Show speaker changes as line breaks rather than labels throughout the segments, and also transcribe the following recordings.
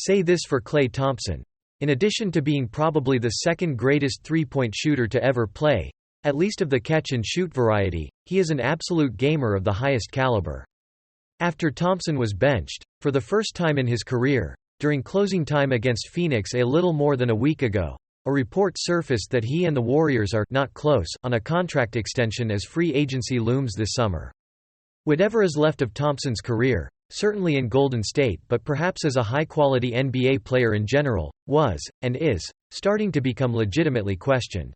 Say this for Klay Thompson. In addition to being probably the second greatest three-point shooter to ever play, at least of the catch-and-shoot variety, he is an absolute gamer of the highest caliber. After Thompson was benched, for the first time in his career, during closing time against Phoenix a little more than a week ago, a report surfaced that he and the Warriors are not close on a contract extension as free agency looms this summer. Whatever is left of Thompson's career, certainly in Golden State but perhaps as a high-quality NBA player in general, was, and is, starting to become legitimately questioned.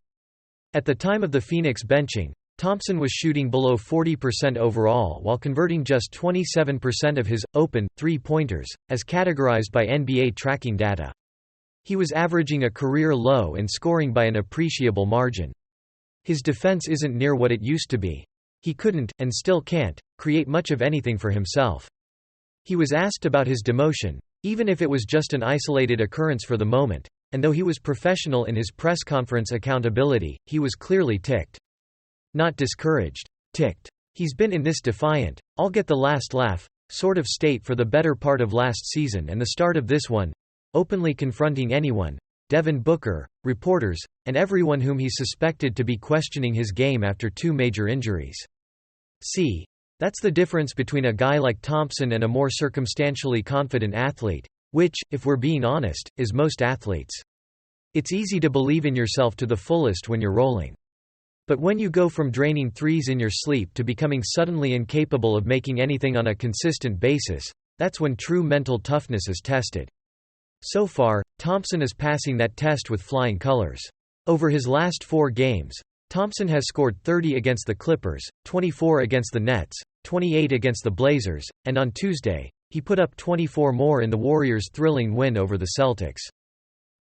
At the time of the Phoenix benching, Thompson was shooting below 40% overall while converting just 27% of his open three-pointers, as categorized by NBA tracking data. He was averaging a career low and scoring by an appreciable margin. His defense isn't near what it used to be. He couldn't, and still can't, create much of anything for himself. He was asked about his demotion, even if it was just an isolated occurrence for the moment, and though he was professional in his press conference accountability, he was clearly ticked. Not discouraged. Ticked. He's been in this defiant, I'll get the last laugh, sort of state for the better part of last season and the start of this one, openly confronting anyone, Devin Booker, reporters, and everyone whom he suspected to be questioning his game after two major injuries. See? That's the difference between a guy like Thompson and a more circumstantially confident athlete, which, if we're being honest, is most athletes. It's easy to believe in yourself to the fullest when you're rolling. But when you go from draining threes in your sleep to becoming suddenly incapable of making anything on a consistent basis, that's when true mental toughness is tested. So far, Thompson is passing that test with flying colors. Over his last 4 games, Thompson has scored 30 against the Clippers, 24 against the Nets, 28 against the Blazers, and on Tuesday, he put up 24 more in the Warriors' thrilling win over the Celtics.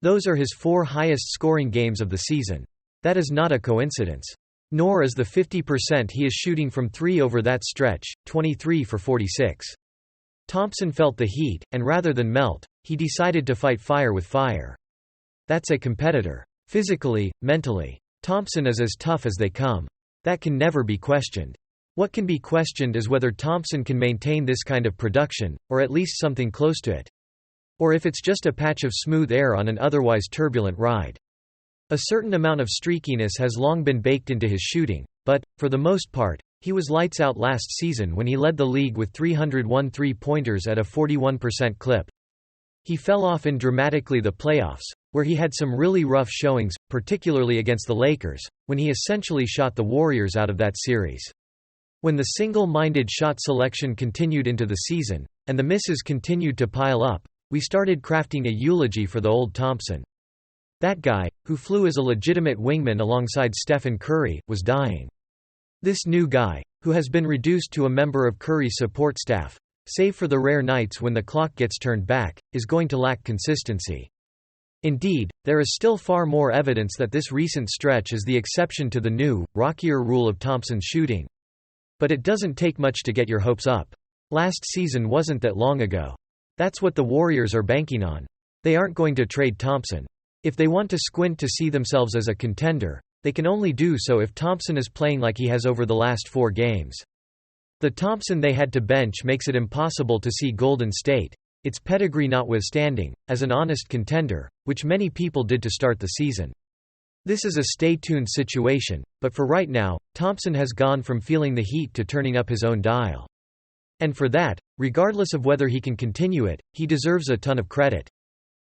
Those are his 4 highest scoring games of the season. That is not a coincidence. Nor is the 50% he is shooting from 3 over that stretch, 23 for 46. Thompson felt the heat, and rather than melt, he decided to fight fire with fire. That's a competitor. Physically, mentally. Thompson is as tough as they come. That can never be questioned. What can be questioned is whether Thompson can maintain this kind of production, or at least something close to it. Or if it's just a patch of smooth air on an otherwise turbulent ride. A certain amount of streakiness has long been baked into his shooting, but, for the most part, he was lights out last season when he led the league with 301 three-pointers at a 41% clip. He fell off in dramatically the playoffs, where he had some really rough showings, particularly against the Lakers, when he essentially shot the Warriors out of that series. When the single-minded shot selection continued into the season, and the misses continued to pile up, we started crafting a eulogy for the old Thompson. That guy, who flew as a legitimate wingman alongside Stephen Curry, was dying. This new guy, who has been reduced to a member of Curry's support staff, save for the rare nights when the clock gets turned back, is going to lack consistency. Indeed, there is still far more evidence that this recent stretch is the exception to the new, rockier rule of Thompson's shooting. But it doesn't take much to get your hopes up. Last season wasn't that long ago. That's what the Warriors are banking on. They aren't going to trade Thompson. If they want to squint to see themselves as a contender, they can only do so if Thompson is playing like he has over the last 4 games. The Thompson they had to bench makes it impossible to see Golden State, its pedigree notwithstanding, as an honest contender, which many people did to start the season. This is a stay-tuned situation, but for right now, Thompson has gone from feeling the heat to turning up his own dial. And for that, regardless of whether he can continue it, he deserves a ton of credit.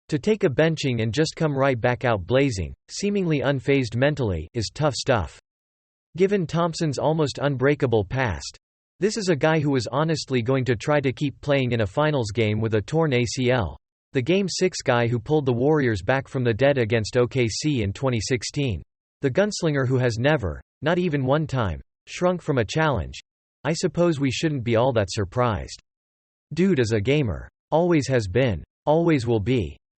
To take a benching and just come right back out blazing, seemingly unfazed mentally, is tough stuff. Given Thompson's almost unbreakable past, this is a guy who was honestly going to try to keep playing in a finals game with a torn ACL. The Game 6 guy who pulled the Warriors back from the dead against OKC in 2016. The gunslinger who has never, not even one time, shrunk from a challenge. I suppose we shouldn't be all that surprised. Dude is a gamer. Always has been. Always will be.